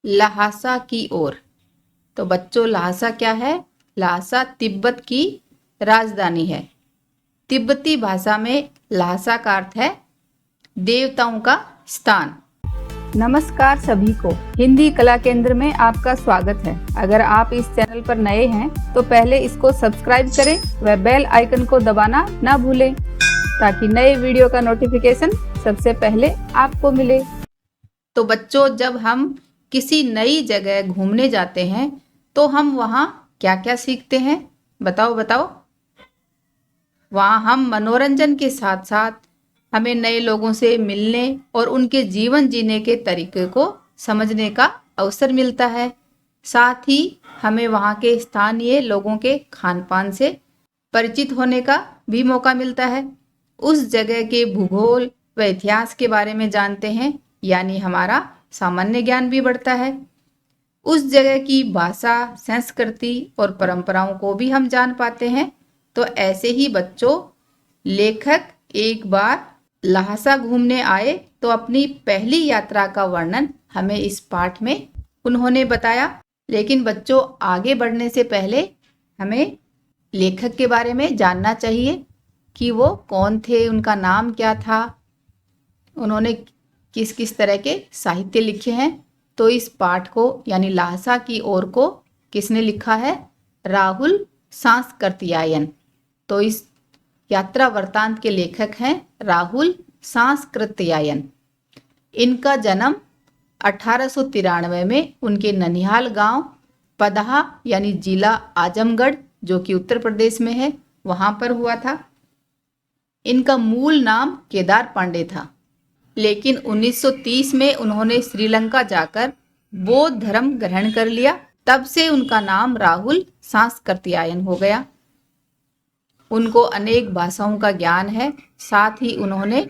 ल्हासा की ओर। तो बच्चों ल्हासा क्या है? ल्हासा तिब्बत की राजधानी है। तिब्बती भाषा में ल्हासा का अर्थ है देवताओं का स्थान। नमस्कार सभी को, हिंदी कला केंद्र में आपका स्वागत है। अगर आप इस चैनल पर नए हैं तो पहले इसको सब्सक्राइब करें व बेल आइकन को दबाना ना भूलें ताकि नए वीडियो का नोटिफिकेशन सबसे पहले आपको मिले। तो बच्चों, जब हम किसी नई जगह घूमने जाते हैं तो हम वहाँ क्या क्या सीखते हैं? बताओ। वहाँ हम मनोरंजन के साथ साथ हमें नए लोगों से मिलने और उनके जीवन जीने के तरीके को समझने का अवसर मिलता है। साथ ही हमें वहाँ के स्थानीय लोगों के खान पान से परिचित होने का भी मौका मिलता है। उस जगह के भूगोल व इतिहास के बारे में जानते हैं, यानी हमारा सामान्य ज्ञान भी बढ़ता है। उस जगह की भाषा, संस्कृति और परंपराओं को भी हम जान पाते हैं। तो ऐसे ही बच्चों, लेखक एक बार ल्हासा घूमने आए तो अपनी पहली यात्रा का वर्णन हमें इस पाठ में उन्होंने बताया। लेकिन बच्चों, आगे बढ़ने से पहले हमें लेखक के बारे में जानना चाहिए कि वो कौन थे, उनका नाम क्या था, उन्होंने किस किस तरह के साहित्य लिखे हैं। तो इस पाठ को यानी ल्हासा की ओर को किसने लिखा है? राहुल सांस्कृत्यायन। तो इस यात्रा वृत्तांत के लेखक हैं राहुल सांस्कृत्यायन। इनका जन्म 1893 में उनके ननिहाल गांव पदहा यानी जिला आजमगढ़, जो कि उत्तर प्रदेश में है, वहां पर हुआ था। इनका मूल नाम केदार पांडे था, लेकिन 1930 में उन्होंने श्रीलंका जाकर बौद्ध धर्म ग्रहण कर लिया। तब से उनका नाम राहुल सांस्कृत्यायन हो गया। उनको अनेक भाषाओं का ज्ञान है। साथ ही उन्होंने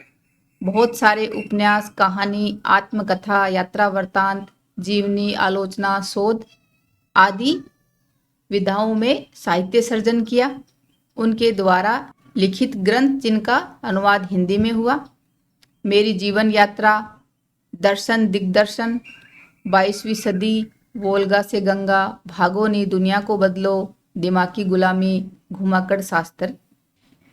बहुत सारे उपन्यास, कहानी, आत्मकथा, यात्रा वृत्तांत, जीवनी, आलोचना, शोध आदि विधाओं में साहित्य सर्जन किया। उनके द्वारा लिखित ग्रंथ जिनका अनुवाद हिंदी में हुआ, मेरी जीवन यात्रा, दर्शन दिग्दर्शन, 22वीं सदी, वोल्गा से गंगा, भागो नी दुनिया को बदलो, दिमागी गुलामी, घुमाकड़ शास्त्र।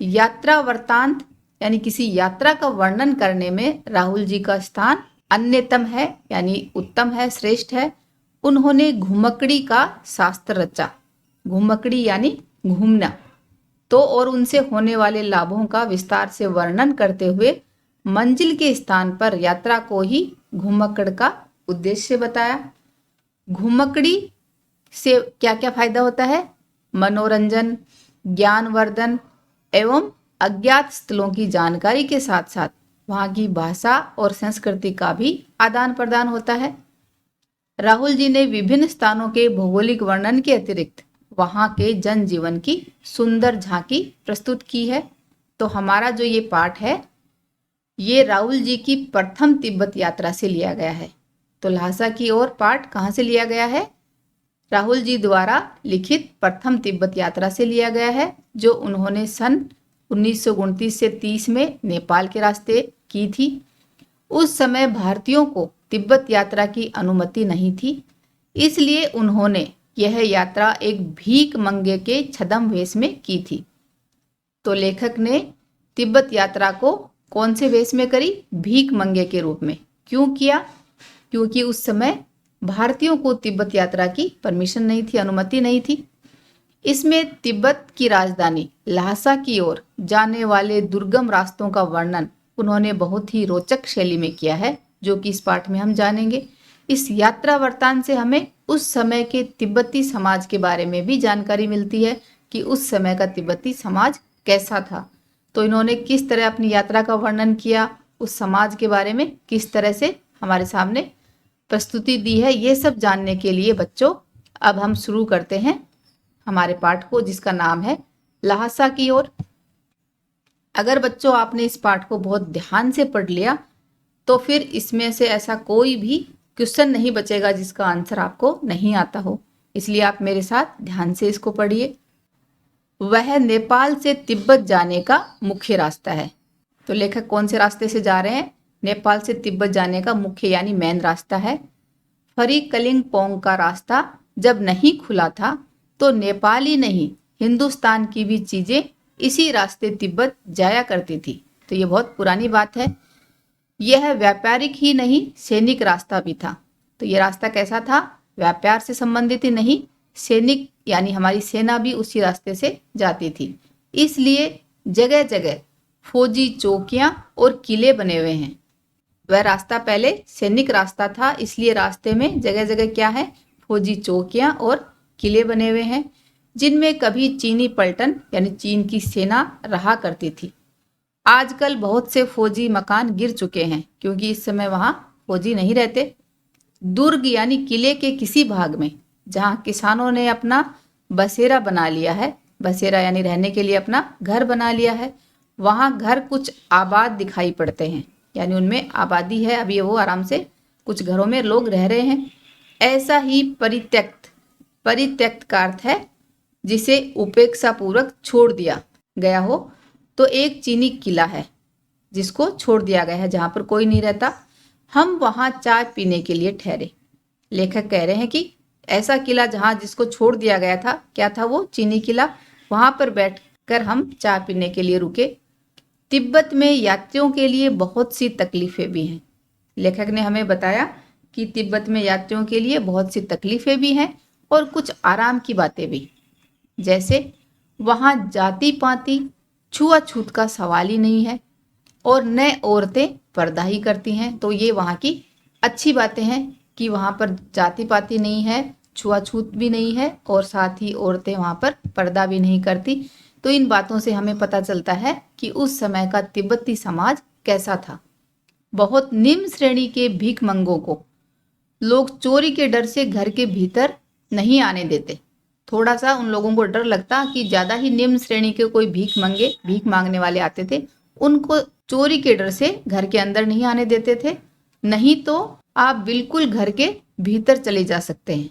यात्रा वृत्तांत यानी किसी यात्रा का वर्णन करने में राहुल जी का स्थान अन्यतम है, यानी उत्तम है, श्रेष्ठ है। उन्होंने घुमकड़ी का शास्त्र रचा। घुमकड़ी यानी घूमना। तो और उनसे होने वाले लाभों का विस्तार से वर्णन करते हुए मंजिल के स्थान पर यात्रा को ही घुमक्कड़ का उद्देश्य बताया। घुमक्कड़ी से क्या क्या फायदा होता है? मनोरंजन, ज्ञानवर्धन एवं अज्ञात स्थलों की जानकारी के साथ साथ वहाँ की भाषा और संस्कृति का भी आदान प्रदान होता है। राहुल जी ने विभिन्न स्थानों के भौगोलिक वर्णन के अतिरिक्त वहाँ के जनजीवन की सुंदर झांकी प्रस्तुत की है। तो हमारा जो ये पाठ है, ये राहुल जी की प्रथम तिब्बत यात्रा से लिया गया है। तो ल्हासा की ओर पाठ कहाँ से लिया गया है? राहुल जी द्वारा लिखित प्रथम तिब्बत यात्रा से लिया गया है, जो उन्होंने सन 1929 से 30 में नेपाल के रास्ते की थी। उस समय भारतीयों को तिब्बत यात्रा की अनुमति नहीं थी, इसलिए उन्होंने यह यात्रा एक भीख मंगे के छद्म वेश में की थी। तो लेखक ने तिब्बत यात्रा को कौन से वेश में करी? भीख मंगे के रूप में। क्यों किया? क्योंकि उस समय भारतीयों को तिब्बत यात्रा की परमिशन नहीं थी, अनुमति नहीं थी। इसमें तिब्बत की राजधानी ल्हासा की ओर जाने वाले दुर्गम रास्तों का वर्णन उन्होंने बहुत ही रोचक शैली में किया है, जो कि इस पाठ में हम जानेंगे। इस यात्रा वृत्तांत से हमें उस समय के तिब्बती समाज के बारे में भी जानकारी मिलती है कि उस समय का तिब्बती समाज कैसा था। तो इन्होंने किस तरह अपनी यात्रा का वर्णन किया, उस समाज के बारे में किस तरह से हमारे सामने प्रस्तुति दी है, ये सब जानने के लिए बच्चों अब हम शुरू करते हैं हमारे पाठ को, जिसका नाम है ल्हासा की ओर। अगर बच्चों आपने इस पाठ को बहुत ध्यान से पढ़ लिया तो फिर इसमें से ऐसा कोई भी क्वेश्चन नहीं बचेगा जिसका आंसर आपको नहीं आता हो। इसलिए आप मेरे साथ ध्यान से इसको पढ़िए। वह नेपाल से तिब्बत जाने का मुख्य रास्ता है। तो लेखक कौन से रास्ते से जा रहे हैं? नेपाल से तिब्बत जाने का मुख्य यानी मेन रास्ता है। फरीकलिंगपोंग का रास्ता जब नहीं खुला था तो नेपाल ही नहीं, हिंदुस्तान की भी चीजें इसी रास्ते तिब्बत जाया करती थी। तो ये बहुत पुरानी बात है। यह व्यापारिक ही नहीं, सैनिक रास्ता भी था। तो ये रास्ता कैसा था? व्यापार से संबंधित ही नहीं, सैनिक यानी हमारी सेना भी उसी रास्ते से जाती थी। इसलिए जगह जगह फौजी चौकियां और किले बने हुए हैं। वह रास्ता पहले सैनिक रास्ता था, इसलिए रास्ते में जगह जगह क्या है? फौजी चौकियां और किले बने हुए हैं, जिनमें कभी चीनी पलटन यानी चीन की सेना रहा करती थी। आजकल बहुत से फौजी मकान गिर चुके हैं, क्योंकि इस समय वहां फौजी नहीं रहते। दुर्ग यानी किले के किसी भाग में जहां किसानों ने अपना बसेरा बना लिया है, बसेरा यानी रहने के लिए अपना घर बना लिया है, वहां घर कुछ आबाद दिखाई पड़ते हैं, यानी उनमें आबादी है, अभी वो आराम से कुछ घरों में लोग रह रहे हैं। ऐसा ही परित्यक्त, परित्यक्त का अर्थ है जिसे उपेक्षा पूर्वक छोड़ दिया गया हो। तो एक चीनी किला है जिसको छोड़ दिया गया है, जहां पर कोई नहीं रहता। हम वहां चाय पीने के लिए ठहरे। लेखक कह रहे हैं कि ऐसा किला जहां जिसको छोड़ दिया गया था, क्या था वो? चीनी किला। वहां पर बैठकर हम चाय पीने के लिए रुके। तिब्बत में यात्रियों के लिए बहुत सी तकलीफें भी हैं। लेखक ने हमें बताया कि तिब्बत में यात्रियों के लिए बहुत सी तकलीफें भी हैं और कुछ आराम की बातें भी। जैसे वहां जाति पाति छुआछूत का सवाल ही नहीं है और न औरतें पर्दा ही करती हैं। तो ये वहाँ की अच्छी बातें हैं कि वहाँ पर जाति पाति नहीं है, छुआछूत भी नहीं है और साथ ही औरतें वहाँ पर पर्दा भी नहीं करती। तो इन बातों से हमें पता चलता है कि उस समय का तिब्बती समाज कैसा था। बहुत निम्न श्रेणी के भीखमंगों को लोग चोरी के डर से घर के भीतर नहीं आने देते। थोड़ा सा उन लोगों को डर लगता कि ज्यादा ही निम्न श्रेणी के कोई भीख मांगने वाले आते थे, उनको चोरी के डर से घर के अंदर नहीं आने देते थे। नहीं तो आप बिल्कुल घर के भीतर चले जा सकते हैं,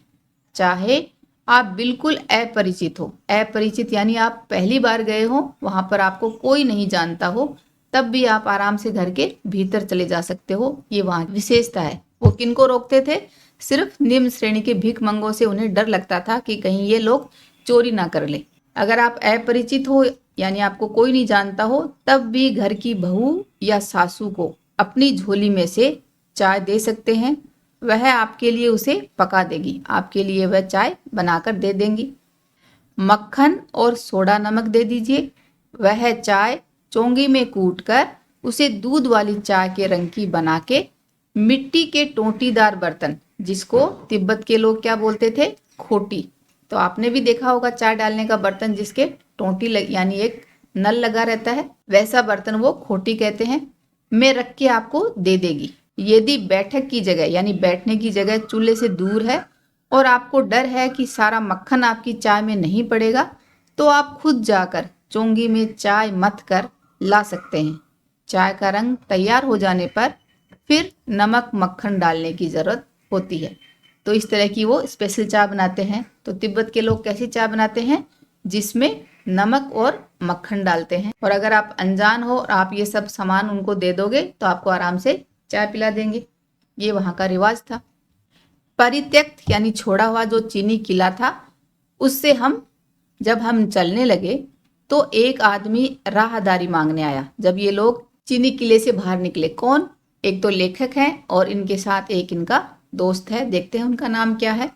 चाहे आप बिल्कुल अपरिचित हो। अपरिचित यानी आप पहली बार गए हो, वहां पर आपको कोई नहीं जानता हो, तब भी आप आराम से घर के भीतर चले जा सकते हो। ये वहां की विशेषता है। वो किनको रोकते थे? सिर्फ निम्न श्रेणी के भीखमंगों से उन्हें डर लगता था कि कहीं ये लोग चोरी ना कर ले। अगर आप अपरिचित हो यानी आपको कोई नहीं जानता हो, तब भी घर की बहू या सासू को अपनी झोली में से चाय दे सकते हैं। वह आपके लिए उसे पका देगी, आपके लिए वह चाय बनाकर दे देंगी। मक्खन और सोडा नमक दे दीजिए। वह चाय चोंगी में कूटकर उसे दूध वाली चाय के रंग की बना के मिट्टी के टोंटीदार बर्तन, जिसको तिब्बत के लोग क्या बोलते थे? खोटी। तो आपने भी देखा होगा चाय डालने का बर्तन जिसके टोंटी यानी एक नल लगा रहता है, वैसा बर्तन वो खोटी कहते हैं, में रख के आपको दे देगी। यदि बैठक की जगह यानी बैठने की जगह चूल्हे से दूर है और आपको डर है कि सारा मक्खन आपकी चाय में नहीं पड़ेगा, तो आप खुद जाकर चोंगी में चाय मथ कर ला सकते हैं। चाय का रंग तैयार हो जाने पर फिर नमक मक्खन डालने की जरूरत होती है। तो इस तरह की वो स्पेशल चाय बनाते हैं। तो तिब्बत के लोग कैसी चाय बनाते हैं? जिसमें नमक और मक्खन डालते हैं। और अगर आप अनजान हो और आप ये सब सामान उनको दे दोगे तो आपको आराम से चाय पिला देंगे। ये वहाँ का रिवाज था। परित्यक्त यानी छोड़ा हुआ जो चीनी किला था, उससे जब हम चलने लगे तो एक आदमी राहदारी मांगने आया। जब ये लोग चीनी किले से बाहर निकले, कौन? एक तो लेखक हैं और इनके साथ एक इनका दोस्त है। देखते हैं उनका नाम क्या है।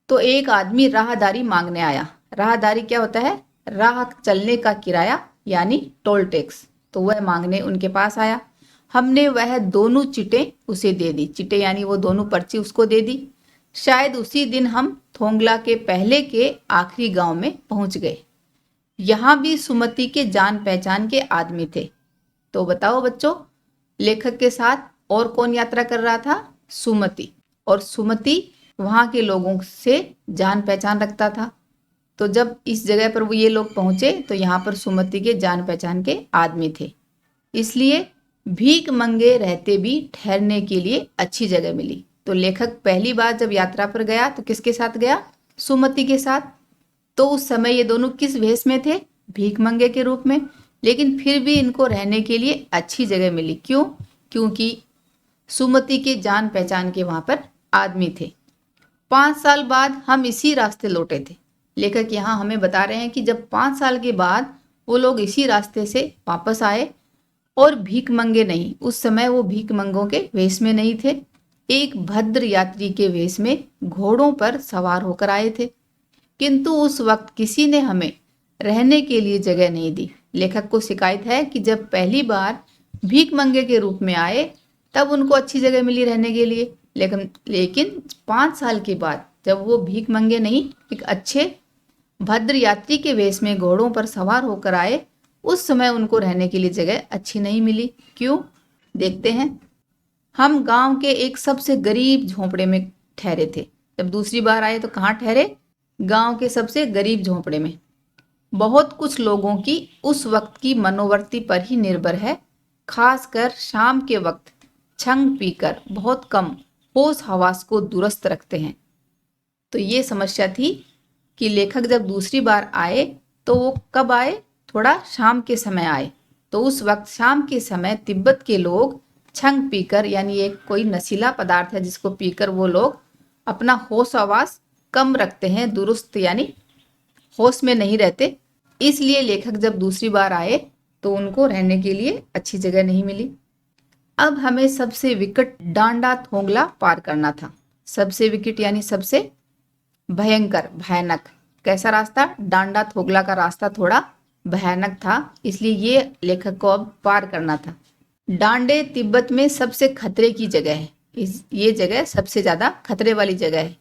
तो एक आदमी राहदारी मांगने आया। राहदारी क्या होता है? राह चलने का किराया यानी टोल टैक्स। तो वह मांगने उनके पास आया। हमने वह दोनों चिटें उसे दे दी। चिटें यानी वो दोनों पर्ची उसको दे दी। शायद उसी दिन हम थोंगला के पहले के आखिरी गांव में पहुंच गए। यहाँ भी सुमति के जान पहचान के आदमी थे। तो बताओ बच्चों, लेखक के साथ और कौन यात्रा कर रहा था? सुमति। और सुमति वहां के लोगों से जान पहचान रखता था। तो जब इस जगह पर वो ये लोग पहुंचे तो यहाँ पर सुमति के जान पहचान के आदमी थे, इसलिए भीख मंगे रहते भी ठहरने के लिए अच्छी जगह मिली। तो लेखक पहली बार जब यात्रा पर गया तो किसके साथ गया? सुमति के साथ। तो उस समय ये दोनों किस वेश में थे? भीख मंगे के रूप में। लेकिन फिर भी इनको रहने के लिए अच्छी जगह मिली। क्यों? क्योंकि सुमति के जान पहचान के वहां पर आदमी थे। 5 साल बाद हम इसी रास्ते लौटे थे। लेखक यहाँ हमें बता रहे हैं कि जब 5 साल के बाद वो लोग इसी रास्ते से वापस आए और भीख मंगे नहीं, उस समय वो भीख मंगों के वेश में नहीं थे, एक भद्र यात्री के वेश में घोड़ों पर सवार होकर आए थे। किंतु उस वक्त किसी ने हमें रहने के लिए जगह नहीं दी। लेखक को शिकायत है कि जब पहली बार भीख मंगे के रूप में आए तब उनको अच्छी जगह मिली रहने के लिए, लेकिन 5 साल के बाद जब वो भीख मंगे नहीं, एक अच्छे भद्र यात्री के वेश में घोड़ों पर सवार होकर आए, उस समय उनको रहने के लिए जगह अच्छी नहीं मिली। क्यों? देखते हैं। हम गांव के एक सबसे गरीब झोंपड़े में ठहरे थे। जब दूसरी बार आए तो कहाँ ठहरे? गांव के सबसे गरीब झोंपड़े में। बहुत कुछ लोगों की उस वक्त की मनोवृत्ति पर ही निर्भर है, खासकर शाम के वक्त छंग पीकर बहुत कम होश हवास को दुरुस्त रखते हैं। तो ये समस्या थी कि लेखक जब दूसरी बार आए तो वो कब आए? थोड़ा शाम के समय आए। तो उस वक्त शाम के समय तिब्बत के लोग छंग पीकर, यानी एक कोई नशीला पदार्थ है जिसको पीकर वो लोग अपना होश हवास कम रखते हैं, दुरुस्त यानी होश में नहीं रहते। इसलिए लेखक जब दूसरी बार आए तो उनको रहने के लिए अच्छी जगह नहीं मिली। अब हमें सबसे विकट डांडा थोंगला पार करना था। सबसे विकट यानी सबसे भयंकर, भयानक। कैसा रास्ता? डांडा थोगला का रास्ता थोड़ा भयानक था, इसलिए ये लेखक को अब पार करना था। डांडे तिब्बत में सबसे खतरे की जगह है। ये जगह सबसे ज्यादा खतरे वाली जगह है।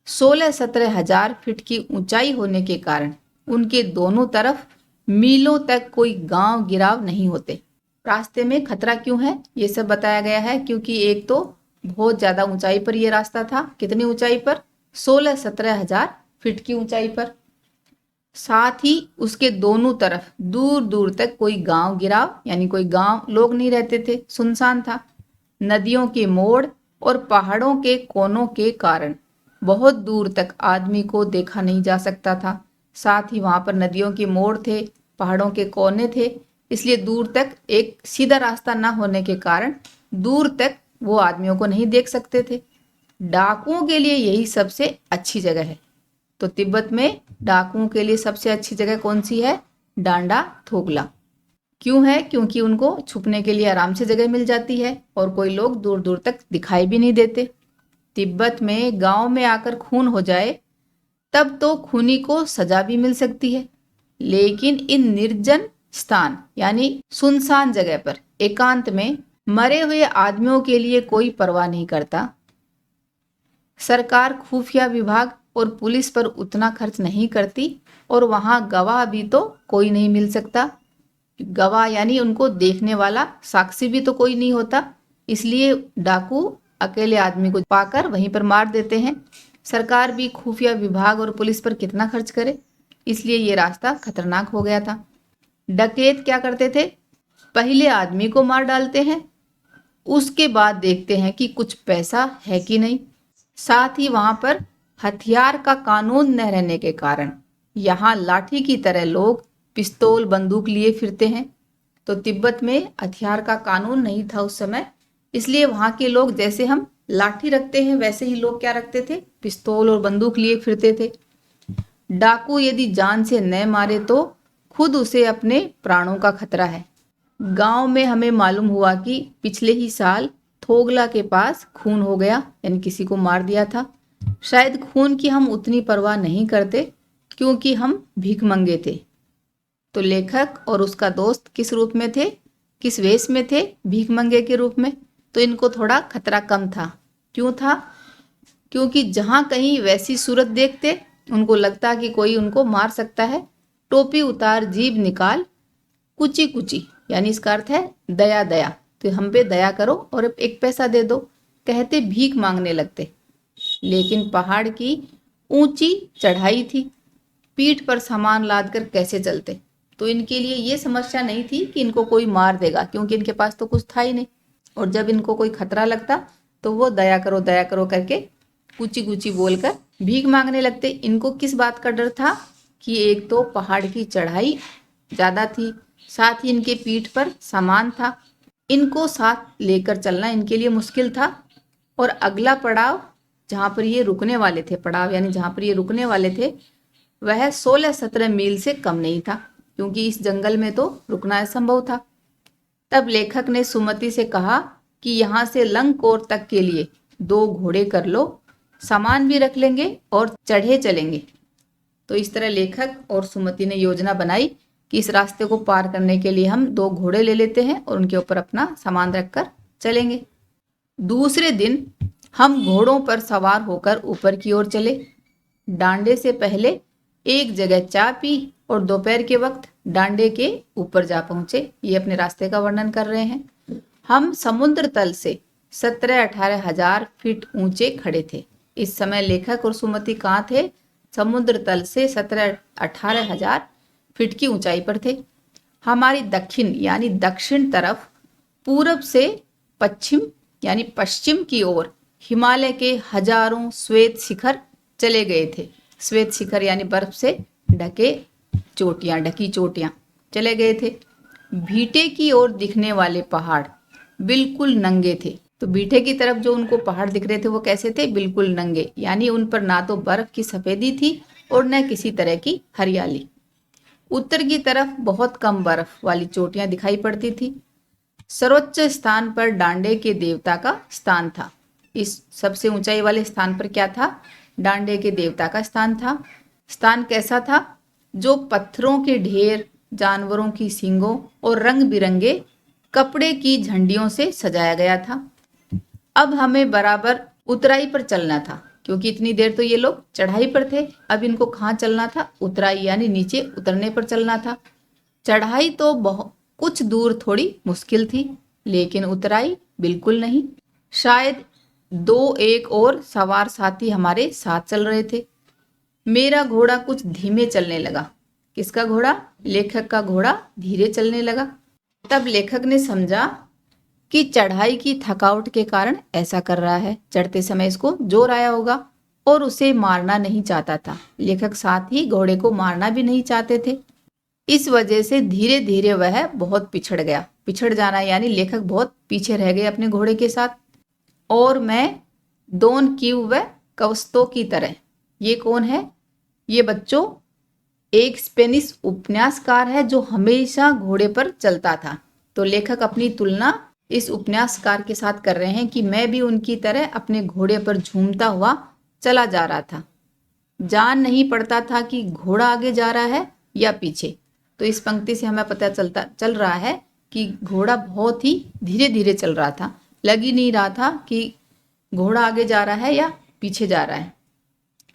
16-17 हजार फीट की ऊंचाई होने के कारण उनके दोनों तरफ मीलों तक कोई गांव गिराव नहीं होते। रास्ते में खतरा क्यों है ये सब बताया गया है, क्योंकि एक तो बहुत ज्यादा ऊंचाई पर ये रास्ता था। कितनी ऊंचाई पर? 16-17 हजार फीट की ऊंचाई पर। साथ ही उसके दोनों तरफ दूर दूर तक कोई गांव गिराव यानी कोई गांव लोग नहीं रहते थे, सुनसान था। नदियों के मोड़ और पहाड़ों के कोनों के कारण बहुत दूर तक आदमी को देखा नहीं जा सकता था। साथ ही वहां पर नदियों के मोड़ थे, पहाड़ों के कोने थे, इसलिए दूर तक एक सीधा रास्ता ना होने के कारण दूर तक वो आदमियों को नहीं देख सकते थे। डाकुओं के लिए यही सबसे अच्छी जगह है। तो तिब्बत में डाकुओं के लिए सबसे अच्छी जगह कौन सी है? डांडा थोगला। क्यों है? क्योंकि उनको छुपने के लिए आराम से जगह मिल जाती है और कोई लोग दूर दूर तक दिखाई भी नहीं देते। तिब्बत में गांव में आकर खून हो जाए तब तो खूनी को सजा भी मिल सकती है, लेकिन इन निर्जन स्थान यानी सुनसान जगह पर एकांत में मरे हुए आदमियों के लिए कोई परवाह नहीं करता। सरकार, खुफिया विभाग और पुलिस पर उतना खर्च नहीं करती और वहां गवाह भी तो कोई नहीं मिल सकता। गवाह यानी उनको देखने वाला साक्षी भी तो कोई नहीं होता, इसलिए डाकू अकेले आदमी को पाकर वहीं पर मार देते हैं। सरकार भी खुफिया विभाग और पुलिस पर कितना खर्च करे, इसलिए ये रास्ता खतरनाक हो गया था। डकैत क्या करते थे? पहले आदमी को मार डालते हैं, उसके बाद देखते हैं कि कुछ पैसा है कि नहीं। साथ ही वहां पर हथियार का कानून न रहने के कारण यहाँ लाठी की तरह लोग पिस्तौल बंदूक लिए फिरते हैं। तो तिब्बत में हथियार का कानून नहीं था उस समय, इसलिए वहां के लोग जैसे हम लाठी रखते हैं वैसे ही लोग क्या रखते थे? पिस्तौल और बंदूक लिए फिरते थे। डाकू यदि जान से न मारे तो खुद उसे अपने प्राणों का खतरा है। गांव में हमें मालूम हुआ कि पिछले ही साल थोगला के पास खून हो गया, यानी किसी को मार दिया था। शायद खून की हम उतनी परवाह नहीं करते क्योंकि हम भीख मंगे थे। तो लेखक और उसका दोस्त किस रूप में थे? किस वेश में थे? भीख मंगे के रूप में। तो इनको थोड़ा खतरा कम था। क्यों था? क्योंकि जहां कहीं वैसी सूरत देखते उनको लगता कि कोई उनको मार सकता है। टोपी उतार, जीभ निकाल, कुची कुची, यानी इसका अर्थ है दया दया, तो हम पे दया करो और एक पैसा दे दो, कहते भीख मांगने लगते। लेकिन पहाड़ की ऊंची चढ़ाई थी, पीठ पर सामान लाद कर कैसे चलते, तो इनके लिए ये समस्या नहीं थी कि इनको कोई मार देगा, क्योंकि इनके पास तो कुछ था ही नहीं। और जब इनको कोई खतरा लगता तो वो दया करो करके कुची कुची बोलकर भीख मांगने लगते। इनको किस बात का डर था? कि एक तो पहाड़ की चढ़ाई ज्यादा थी, साथ ही इनके पीठ पर सामान था, इनको साथ लेकर चलना इनके लिए मुश्किल था। और अगला पड़ाव जहाँ पर ये रुकने वाले थे, पड़ाव यानी जहाँ पर ये रुकने वाले थे, वह 16-17 मील से कम नहीं था, क्योंकि इस जंगल में तो रुकना असंभव था। तब लेखक ने सुमति से कहा कि यहाँ से लंकोर तक के लिए 2 घोड़े कर लो, सामान भी रख लेंगे और चढ़े चलेंगे। तो इस तरह लेखक और सुमति ने योजना बनाई कि इस रास्ते को पार करने के लिए हम 2 घोड़े ले लेते हैं और उनके ऊपर अपना सामान रखकर चलेंगे। दूसरे दिन हम घोड़ों पर सवार होकर ऊपर की ओर चले। डांडे से पहले एक जगह चाय पी और दोपहर के वक्त डांडे के ऊपर जा पहुंचे। ये अपने रास्ते का वर्णन कर रहे हैं। हम समुद्र तल से 17-18 हजार फीट ऊंचे खड़े थे। इस समय लेखक और सुमति कहाँ थे? समुद्र तल से 17-18 हजार फीट की ऊंचाई पर थे। हमारी दक्षिण यानी दक्षिण तरफ पूरब से पश्चिम यानी पश्चिम की ओर हिमालय के हजारों श्वेत शिखर चले गए थे। श्वेत शिखर यानी बर्फ से ढकी चोटियां चले गए थे। भीटे की ओर दिखने वाले पहाड़ बिल्कुल नंगे थे। तो भीटे की तरफ जो उनको पहाड़ दिख रहे थे वो कैसे थे? बिल्कुल नंगे, यानी उन पर ना तो बर्फ की सफेदी थी और न किसी तरह की हरियाली। उत्तर की तरफ बहुत कम बर्फ वाली चोटियां दिखाई पड़ती थी। सर्वोच्च स्थान पर डांडे के देवता का स्थान था। इस सबसे ऊंचाई वाले स्थान पर क्या था? डांडे के देवता का स्थान था। स्थान कैसा था? जो पत्थरों के ढेर, जानवरों की सींगों और रंग बिरंगे कपड़े की झंडियों से सजाया गया था। अब हमें बराबर उतराई पर चलना था, क्योंकि इतनी देर तो ये लोग चढ़ाई पर थे। अब इनको कहाँ चलना था? उतराई यानी नीचे उतरने पर चलना था। चढ़ाई तो बहुत कुछ दूर थोड़ी मुश्किल थी, लेकिन उतराई बिल्कुल नहीं। शायद 2-1 और सवार साथी हमारे साथ चल रहे थे। मेरा घोड़ा कुछ धीमे चलने लगा। किसका घोड़ा? लेखक का घोड़ा धीरे चलने लगा। तब लेखक ने समझा कि चढ़ाई की थकावट के कारण ऐसा कर रहा है। चढ़ते समय इसको जोर आया होगा और उसे मारना नहीं चाहता था। लेखक साथ ही घोड़े को मारना भी नहीं चाहते थे। इस वजह से धीरे धीरे वह बहुत पिछड़ गया। पिछड़ जाना यानी लेखक बहुत पीछे रह गए अपने घोड़े के साथ। और मैं डॉन क्यू व कवस्तो की तरह। ये कौन है? ये बच्चों एक स्पेनिश उपन्यासकार है जो हमेशा घोड़े पर चलता था। तो लेखक अपनी तुलना इस उपन्यासकार के साथ कर रहे हैं कि मैं भी उनकी तरह अपने घोड़े पर झूमता हुआ चला जा रहा था। जान नहीं पड़ता था कि घोड़ा आगे जा रहा है या पीछे। तो इस पंक्ति से हमें पता चल रहा है कि घोड़ा बहुत ही धीरे धीरे चल रहा था। लग ही नहीं रहा था कि घोड़ा आगे जा रहा है या पीछे जा रहा है।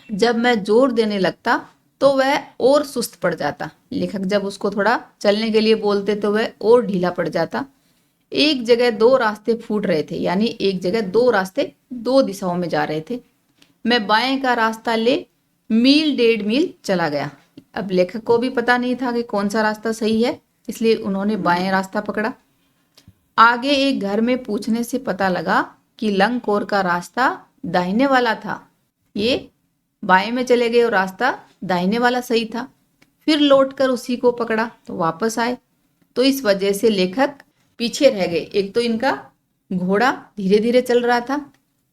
जब मैं जोर देने लगता तो वह और सुस्त पड़ जाता। लेखक जब उसको थोड़ा चलने के लिए बोलते तो वह और ढीला पड़ जाता। एक जगह 2 रास्ते फूट रहे थे, यानी एक जगह 2 रास्ते 2 दिशाओं में जा रहे थे। मैं बाएं का रास्ता ले 1.5 मील चला गया। अब लेखक को भी पता नहीं था कि कौन सा रास्ता सही है, इसलिए उन्होंने बाएं रास्ता पकड़ा। आगे एक घर में पूछने से पता लगा कि लंकोर का रास्ता दाहिने वाला था। ये बाएं में चले गए और रास्ता दाहिने वाला सही था। फिर लौटकर उसी को पकड़ा तो वापस आए। तो इस वजह से लेखक पीछे रह गए। एक तो इनका घोड़ा धीरे धीरे चल रहा था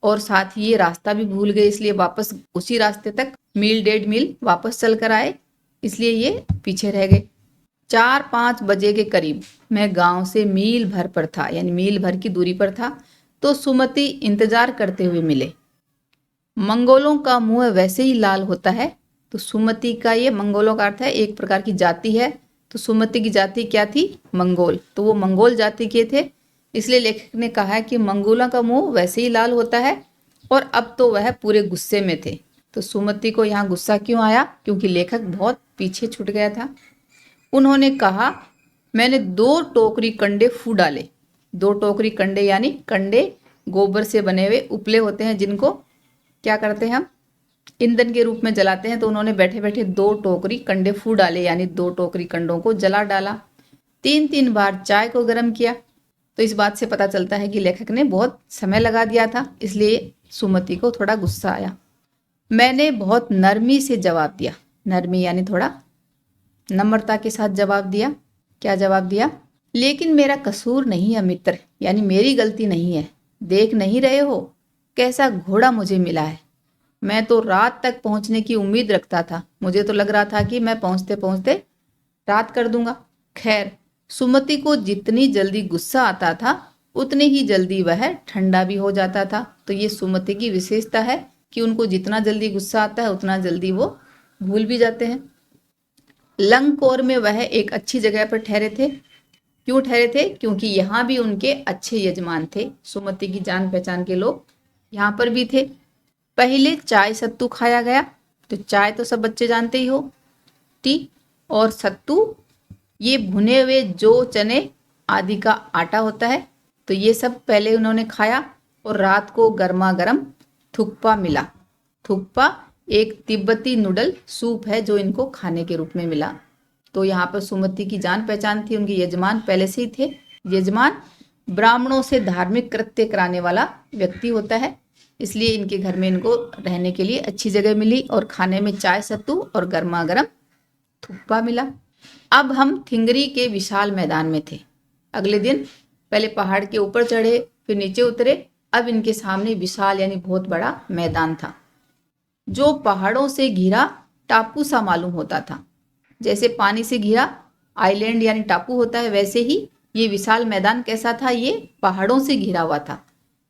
और साथ ही ये रास्ता भी भूल गए, इसलिए वापस उसी रास्ते तक 1.5 मील वापस चल कर आए, इसलिए ये पीछे रह गए। 4-5 बजे के करीब मैं गांव से मील भर पर था, यानी मील भर की दूरी पर था। तो सुमति इंतजार करते हुए मिले। मंगोलों का मुंह वैसे ही लाल होता है। तो सुमति का ये मंगोलों का अर्थ है एक प्रकार की जाति है। तो सुमति की जाति क्या थी? मंगोल। तो वो मंगोल जाति के थे, इसलिए लेखक ने कहा है कि मंगोलों का मुंह वैसे ही लाल होता है। और अब तो वह पूरे गुस्से में थे। तो सुमति को यहाँ गुस्सा क्यों आया? क्योंकि लेखक बहुत पीछे छूट गया था। उन्होंने कहा, मैंने 2 टोकरी कंडे फू डाले। 2 टोकरी कंडे यानी कंडे गोबर से बने हुए उपले होते हैं, जिनको क्या करते हैं हम ईंधन के रूप में जलाते हैं। तो उन्होंने बैठे बैठे 2 टोकरी कंडे फू डाले, यानी 2 टोकरी कंडों को जला डाला। 3-3 बार चाय को गर्म किया। तो इस बात से पता चलता है कि लेखक ने बहुत समय लगा दिया था, इसलिए सुमति को थोड़ा गुस्सा आया। मैंने बहुत नरमी से जवाब दिया। नरमी यानी थोड़ा नम्रता के साथ जवाब दिया। क्या जवाब दिया? लेकिन मेरा कसूर नहीं है मित्र, यानी मेरी गलती नहीं है। देख नहीं रहे हो कैसा घोड़ा मुझे मिला है? मैं तो रात तक पहुंचने की उम्मीद रखता था। मुझे तो लग रहा था कि मैं पहुंचते पहुंचते रात कर दूंगा। खैर, सुमति को जितनी जल्दी गुस्सा आता था उतनी ही जल्दी वह ठंडा भी हो जाता था। तो ये सुमति की विशेषता है कि उनको जितना जल्दी गुस्सा आता है उतना जल्दी वो भूल भी जाते हैं। लंगकोर में वह एक अच्छी जगह पर ठहरे थे। क्यों ठहरे थे? क्योंकि यहाँ भी उनके अच्छे यजमान थे। सुमति की जान पहचान के लोग यहाँ पर भी थे। पहले चाय सत्तू खाया गया। तो चाय तो सब बच्चे जानते ही हो, टी। और सत्तू ये भुने हुए जौ, चने आदि का आटा होता है। तो ये सब पहले उन्होंने खाया। और रात को गर्मा गर्म थुक्पा मिला। थुक्पा एक तिब्बती नूडल सूप है जो इनको खाने के रूप में मिला। तो यहाँ पर सुमति की जान पहचान थी। उनके यजमान पहले से ही थे। यजमान ब्राह्मणों से धार्मिक कृत्य कराने वाला व्यक्ति होता है, इसलिए इनके घर में इनको रहने के लिए अच्छी जगह मिली और खाने में चाय सत्तू और गर्मा गर्म थुक्पा मिला। अब हम थिंगरी के विशाल मैदान में थे। अगले दिन पहले पहाड़ के ऊपर चढ़े, फिर नीचे उतरे। अब इनके सामने विशाल यानी बहुत बड़ा मैदान था जो पहाड़ों से घिरा टापू सा मालूम होता था। जैसे पानी से घिरा आइलैंड यानी टापू होता है, वैसे ही ये विशाल मैदान कैसा था? ये पहाड़ों से घिरा हुआ था,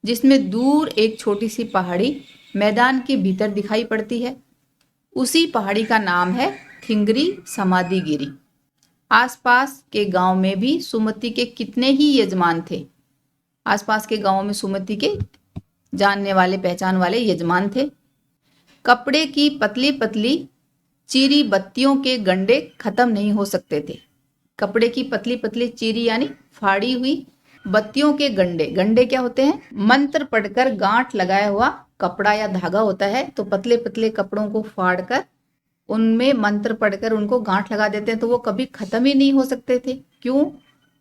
जिसमें दूर एक छोटी सी पहाड़ी मैदान के भीतर दिखाई पड़ती है। उसी पहाड़ी का नाम है थिंगरी समाधिगिरी। आसपास के गांव में भी सुमति के कितने ही यजमान थे। आसपास के गांवों में सुमति के जानने वाले पहचान वाले यजमान थे। कपड़े की पतली पतली चीरी बत्तियों के गंडे खत्म नहीं हो सकते थे। कपड़े की पतली पतली चीरी यानी फाड़ी हुई बत्तियों के गंडे। गंडे क्या होते हैं? मंत्र पढ़कर गांठ लगाया हुआ कपड़ा या धागा होता है। तो पतले पतले कपड़ों को फाड़कर उनमें मंत्र पढ़कर उनको गांठ लगा देते हैं, तो वो कभी खत्म ही नहीं हो सकते थे। क्यों?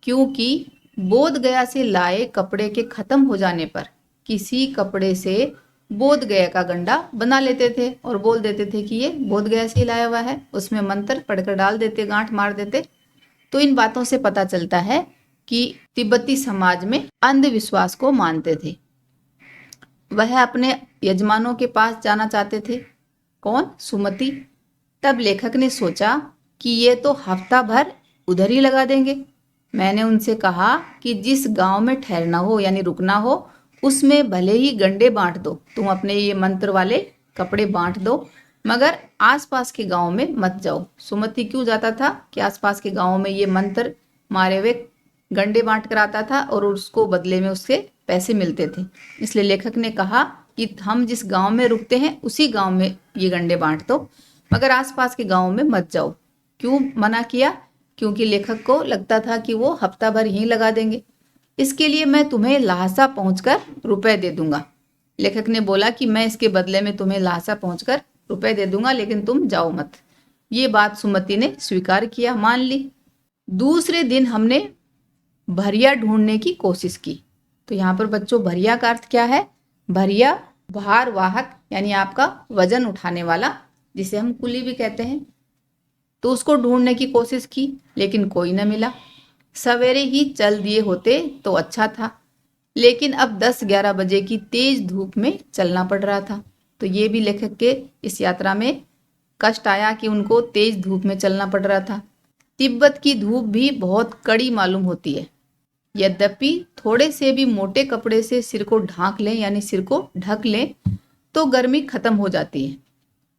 क्योंकि बोध गया से लाए कपड़े के खत्म हो जाने पर किसी कपड़े से बोध गया का गंडा बना लेते थे और बोल देते थे कि ये बोध गया से लाया हुआ है। उसमें मंत्र पढ़कर डाल देते, गांठ मार देते। तो इन बातों से पता चलता है कि तिब्बती समाज में अंधविश्वास को मानते थे। वह अपने यजमानों के पास जाना चाहते थे। कौन? सुमति। तब लेखक ने सोचा कि ये तो हफ्ता भर उधर ही लगा देंगे। मैंने उनसे कहा कि जिस गांव में ठहरना हो यानी रुकना हो उसमें भले ही गंडे बांट दो, तुम अपने ये मंत्र वाले कपड़े बांट दो, मगर आसपास के गांव में मत जाओ। सुमति क्यों जाता था? कि आसपास के गांव में ये मंत्र मारे हुए गंडे बांट कर आता था और उसको बदले में उसके पैसे मिलते थे। इसलिए लेखक ने कहा कि हम जिस गांव में रुकते हैं उसी गांव में ये गंडे बांट दो, मगर आसपास के गांव में मत जाओ। क्यों मना किया? क्योंकि लेखक को लगता था कि वो हफ्ता भर यहीं लगा देंगे। इसके लिए मैं तुम्हें लहासा पहुंचकर रुपए दे दूंगा। लेखक ने बोला कि मैं इसके बदले में तुम्हें लहासा पहुंचकर रुपए दे दूंगा, लेकिन तुम जाओ मत। ये बात सुमति ने स्वीकार किया, मान ली। दूसरे दिन हमने भरिया ढूंढने की कोशिश की। तो यहाँ पर बच्चों भरिया का अर्थ क्या है? भरिया भार वाहक यानी आपका वजन उठाने वाला, जिसे हम कुली भी कहते हैं। तो उसको ढूंढने की कोशिश की, लेकिन कोई न मिला। सवेरे ही चल दिए होते तो अच्छा था, लेकिन अब 10-11 बजे की तेज धूप में चलना पड़ रहा था। तो ये भी लेखक के इस यात्रा में कष्ट आया कि उनको तेज धूप में चलना पड़ रहा था। तिब्बत की धूप भी बहुत कड़ी मालूम होती है। यद्यपि थोड़े से भी मोटे कपड़े से सिर को ढांक लें यानी सिर को ढक लें तो गर्मी खत्म हो जाती है।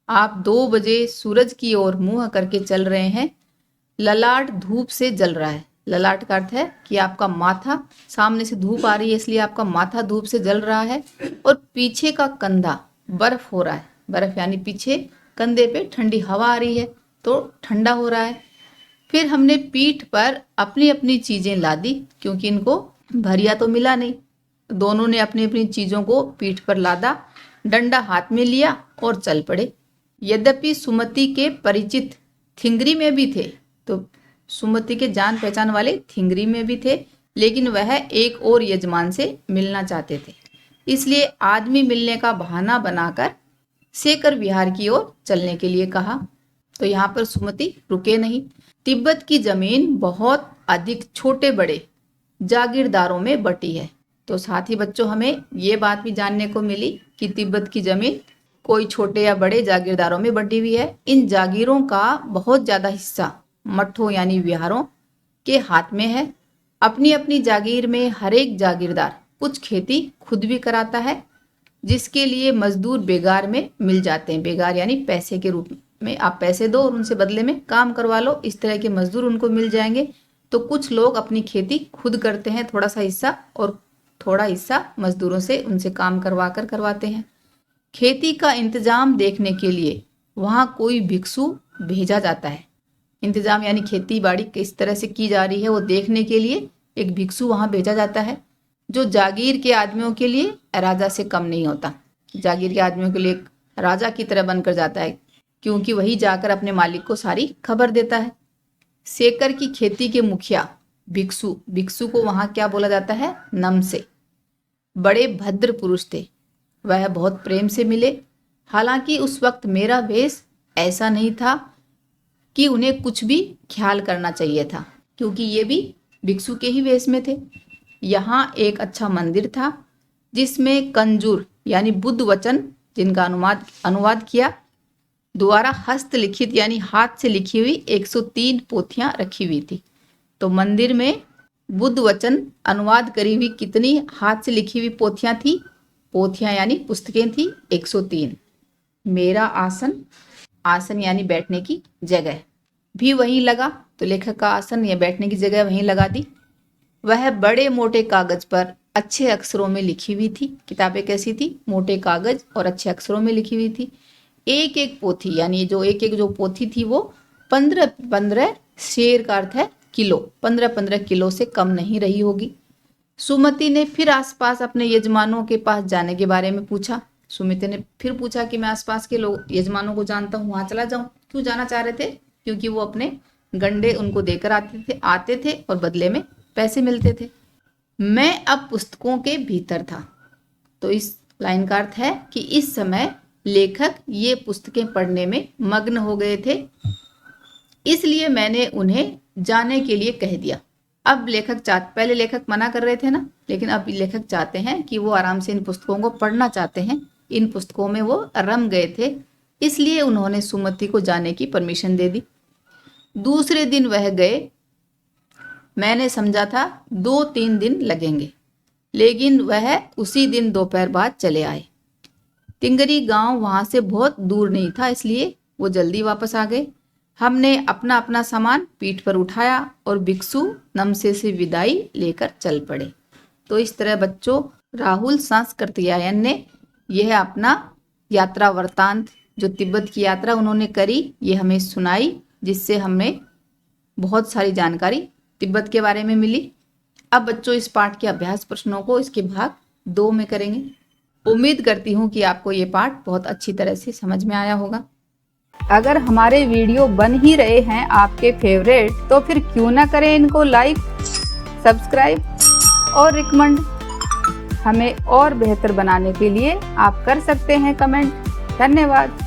आप 2 बजे सूरज की ओर मुंह करके चल रहे हैं। ललाट धूप से जल रहा है। ललाट का अर्थ है कि आपका माथा, सामने से धूप आ रही है इसलिए आपका माथा धूप से जल रहा है, और पीछे का कंधा बर्फ हो रहा है। बर्फ यानी पीछे कंधे पे ठंडी हवा आ रही है तो ठंडा हो रहा है। फिर हमने पीठ पर अपनी अपनी चीजें लादी, क्योंकि इनको भरिया तो मिला नहीं। दोनों ने अपनी अपनी चीजों को पीठ पर लादा, डंडा हाथ में लिया और चल पड़े। यद्यपि सुमति के परिचित थिंगरी में भी थे, तो सुमति के जान पहचान वाले थिंगरी में भी थे, लेकिन वह एक और यजमान से मिलना चाहते थे। इसलिए आदमी मिलने का बहाना बनाकर सेकर विहार की ओर चलने के लिए कहा। तो यहाँ पर सुमति रुके नहीं। तिब्बत की जमीन बहुत अधिक छोटे बड़े जागीरदारों में बटी है। तो साथ ही बच्चों हमें ये बात भी जानने को मिली कि तिब्बत की जमीन कोई छोटे या बड़े जागीरदारों में बंटी हुई है। इन जागीरों का बहुत ज़्यादा हिस्सा मठों यानी विहारों के हाथ में है। अपनी अपनी जागीर में हर एक जागीरदार कुछ खेती खुद भी कराता है, जिसके लिए मजदूर बेगार में मिल जाते हैं। बेगार यानी पैसे के रूप में, आप पैसे दो और उनसे बदले में काम करवा लो, इस तरह के मजदूर उनको मिल जाएंगे। तो कुछ लोग अपनी खेती खुद करते हैं थोड़ा सा हिस्सा, और थोड़ा हिस्सा मजदूरों से उनसे काम करवा कर करवाते हैं। खेती का इंतजाम देखने के लिए वहाँ कोई भिक्षु भेजा जाता है। इंतजाम यानी खेती बाड़ी किस तरह से की जा रही है वो देखने के लिए एक भिक्षु वहाँ भेजा जाता है, जो जागीर के आदमियों के लिए राजा से कम नहीं होता। जागीर के आदमियों के लिए एक राजा की तरह बनकर जाता है, क्योंकि वही जाकर अपने मालिक को सारी खबर देता है। सेकर की खेती के मुखिया भिक्षु, भिक्षु को वहाँ क्या बोला जाता है, नमसे, बड़े भद्र पुरुष थे। वह बहुत प्रेम से मिले। हालांकि उस वक्त मेरा वेश ऐसा नहीं था कि उन्हें कुछ भी ख्याल करना चाहिए था, क्योंकि ये भी भिक्षु के ही वेश में थे। यहाँ एक अच्छा मंदिर था जिसमें कंजूर यानी बुद्ध वचन, जिनका अनुवाद किया, द्वारा हस्तलिखित यानी हाथ से लिखी हुई 103 पोथियां रखी हुई थी। तो मंदिर में बुद्ध वचन अनुवाद करी हुई कितनी हाथ से लिखी हुई पोथियां थी? पोथियां यानी पुस्तकें थी 103। मेरा आसन, आसन यानी बैठने की जगह, भी वहीं लगा। तो लेखक का आसन या बैठने की जगह वहीं लगा दी। वह बड़े मोटे कागज पर अच्छे अक्षरों में लिखी हुई थी। किताबें कैसी थी? मोटे कागज और अच्छे अक्षरों में लिखी हुई थी। एक एक पोथी यानी जो एक एक जो पोथी थी वो 15-15 शेर का अर्थ है किलो, 15-15 किलो से कम नहीं रही होगी। सुमति ने फिर आसपास अपने यजमानों के पास जाने के बारे में पूछा। सुमति ने फिर पूछा कि मैं आसपास के लोग यजमानों को जानता हूँ, वहां चला जाऊं। क्यों जाना चाह रहे थे? क्योंकि वो अपने गंडे उनको देकर आते थे और बदले में पैसे मिलते थे। मैं अब पुस्तकों के भीतर था। तो इस लाइन का अर्थ है कि इस समय लेखक ये पुस्तकें पढ़ने में मग्न हो गए थे, इसलिए मैंने उन्हें जाने के लिए कह दिया। अब पहले लेखक मना कर रहे थे ना, लेकिन अब लेखक चाहते हैं कि वो आराम से इन पुस्तकों को पढ़ना चाहते हैं। इन पुस्तकों में वो रम गए थे, इसलिए उन्होंने सुमति को जाने की परमिशन दे दी। दूसरे दिन वह गए। मैंने समझा था 2-3 दिन लगेंगे, लेकिन वह उसी दिन दोपहर बाद चले आए। तिंगरी गांव वहां से बहुत दूर नहीं था, इसलिए वो जल्दी वापस आ गए। हमने अपना अपना सामान पीठ पर उठाया और भिक्षु नमसे से विदाई लेकर चल पड़े। तो इस तरह बच्चों, राहुल सांस्कृतियायन ने यह अपना यात्रा वृत्तांत, जो तिब्बत की यात्रा उन्होंने करी, ये हमें सुनाई, जिससे हमें बहुत सारी जानकारी तिब्बत के बारे में मिली। अब बच्चों, इस पाठ के अभ्यास प्रश्नों को इसके भाग 2 में करेंगे। उम्मीद करती हूँ कि आपको ये पाठ बहुत अच्छी तरह से समझ में आया होगा। अगर हमारे वीडियो बन ही रहे हैं आपके फेवरेट, तो फिर क्यों ना करें इनको लाइक, सब्सक्राइब और रिकमेंड। हमें और बेहतर बनाने के लिए आप कर सकते हैं कमेंट। धन्यवाद।